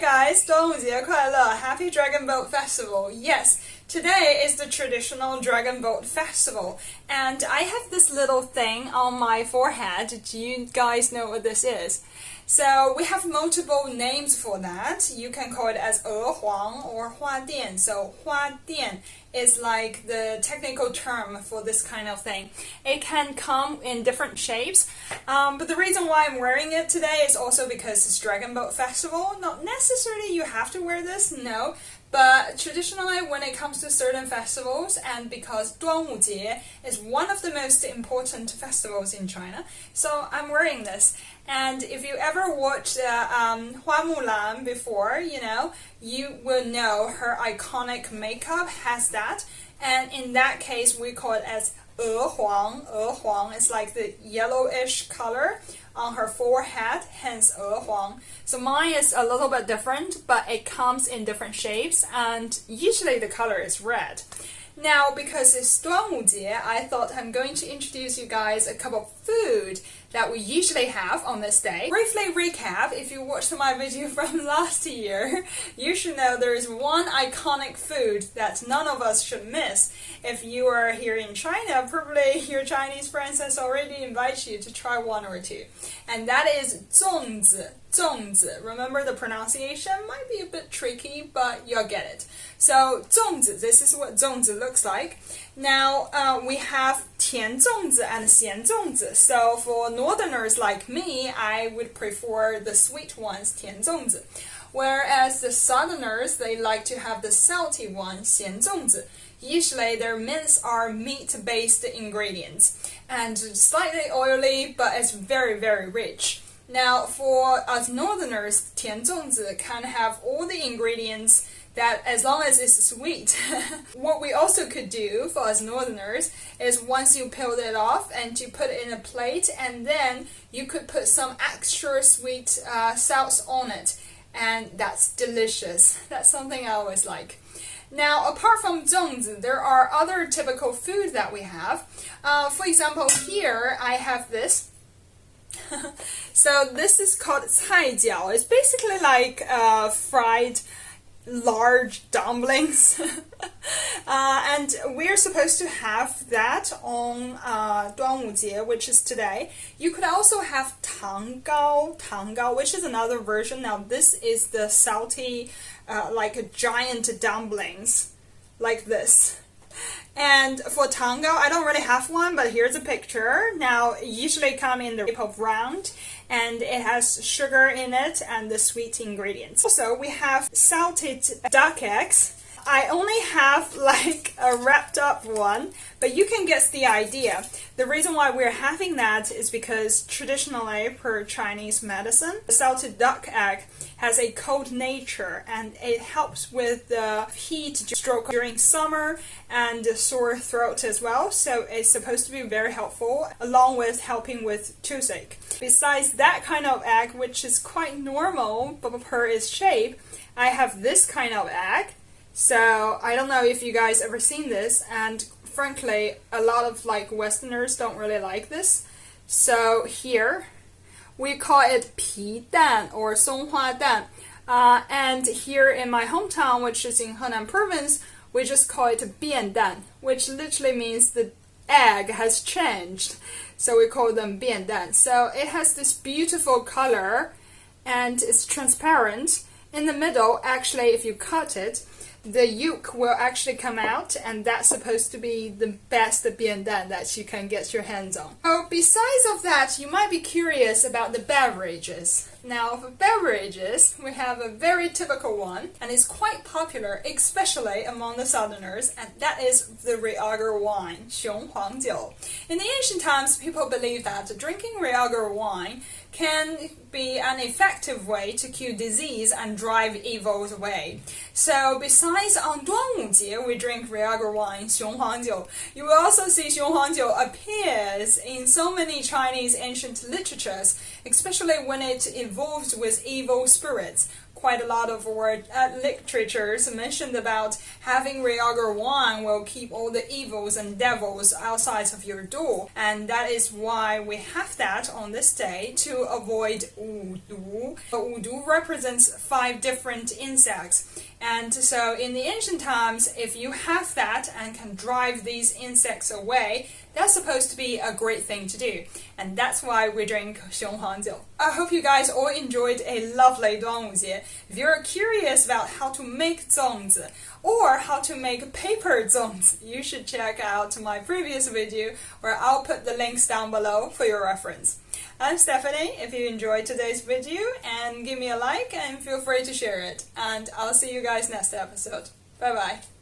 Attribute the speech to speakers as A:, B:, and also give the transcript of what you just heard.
A: Hi guys, 端午节快乐 Happy Dragon Boat Festival. Yes, today is the traditional Dragon Boat Festival, and I have this little thing on my forehead. Do you guys know what this is? So we have multiple names for that. You can call it as 鹅黄 or 花店. So 花店 is like the technical term for this kind of thing. It can come in different shapes, but the reason why I'm wearing it today is also because it's Dragon Boat Festival. Not necessarily you have to wear this, no. But traditionally, when it comes to certain festivals, and because 端午节 is one of the most important festivals in China, so I'm wearing this. And if you ever watched Hua Mulan before, you will know her iconic makeup has that. And in that case, we call it as 鹅黄. 鹅黄 is like the yellowish color on her forehead, hence 鹅黄. So mine is a little bit different, but it comes in different shapes, and usually the color is red. Now, because it's 端午节, I thought I'm going to introduce you guys a couple of food that we usually have on this day. Briefly recap, if you watched my video from last year, you should know there is one iconic food that none of us should miss. If you are here in China, probably your Chinese friends has already invited you to try one or two. And that is Zongzi. Zongzi. Remember the pronunciation might be a bit tricky, but you'll get it. So Zongzi, this is what Zongzi looks like. Now we have 甜粽子 and 咸粽子. So for northerners like me, I would prefer the sweet ones, 甜粽子. Whereas the southerners, they like to have the salty one, 咸粽子. Usually their mints are meat-based ingredients and slightly oily, but it's very, very rich. Now for us northerners, 甜粽子 can have all the ingredients that as long as it's sweet. What we also could do for us northerners is once you peeled it off and you put it in a plate, and then you could put some extra sweet sauce on it, and that's delicious. That's something I always like. Now, apart from zongzi, there are other typical food that we have. For example, here I have this. So this is called 菜饺. It's basically like fried large dumplings. And we're supposed to have that on 端午节, which is today. You could also have 糖糕, which is another version. Now this is the salty, like a giant dumplings, like this. And for 糖糕, I don't really have one, but here's a picture. Now, it usually come in the shape of round, and it has sugar in it and the sweet ingredients. Also, we have salted duck eggs. I only have like a wrapped up one, but you can guess the idea. The reason why we're having that is because traditionally, per Chinese medicine, the salted duck egg has a cold nature, and it helps with the heat stroke during summer and sore throat as well. So it's supposed to be very helpful, along with helping with toothache. Besides that kind of egg, which is quite normal but per its shape, I have this kind of egg. So I don't know if you guys ever seen this, and frankly, a lot of like Westerners don't really like this. So here, we call it 皮蛋 or 松花蛋. And here in my hometown, which is in Henan province, we just call it 变蛋, which literally means the egg has changed. So we call them 变蛋. So it has this beautiful color, and it's transparent. In the middle, actually, if you cut it, the yolk will actually come out, and that's supposed to be the best 扁蛋 that you can get your hands on. So besides of that, you might be curious about the beverages. Now, for beverages, we have a very typical one, and it's quite popular, especially among the southerners, and that is the Reagar wine, 雄黄酒. In the ancient times, people believed that drinking Reagar wine can be an effective way to cure disease and drive evils away. So besides on 端午节 we drink Reagar wine, 雄黄酒, you will also see 雄黄酒appears in so many Chinese ancient literatures, especially when it involves with evil spirits. quite a lot of our literatures mentioned about having Reagar wine will keep all the evils and devils outside of your door, and that is why we have that on this day to avoid 五毒. 五毒 represents 5 different insects, and so in the ancient times, if you have that and can drive these insects away, that's supposed to be a great thing to do, and that's why we drink 雄黄酒. I hope you guys all enjoyed a lovely 端午节. If you're curious about how to make Zongzi or how to make paper Zongzi, you should check out my previous video where I'll put the links down below for your reference. I'm Stephanie. If you enjoyed today's video, and give me a like and feel free to share it. And I'll see you guys next episode. Bye bye.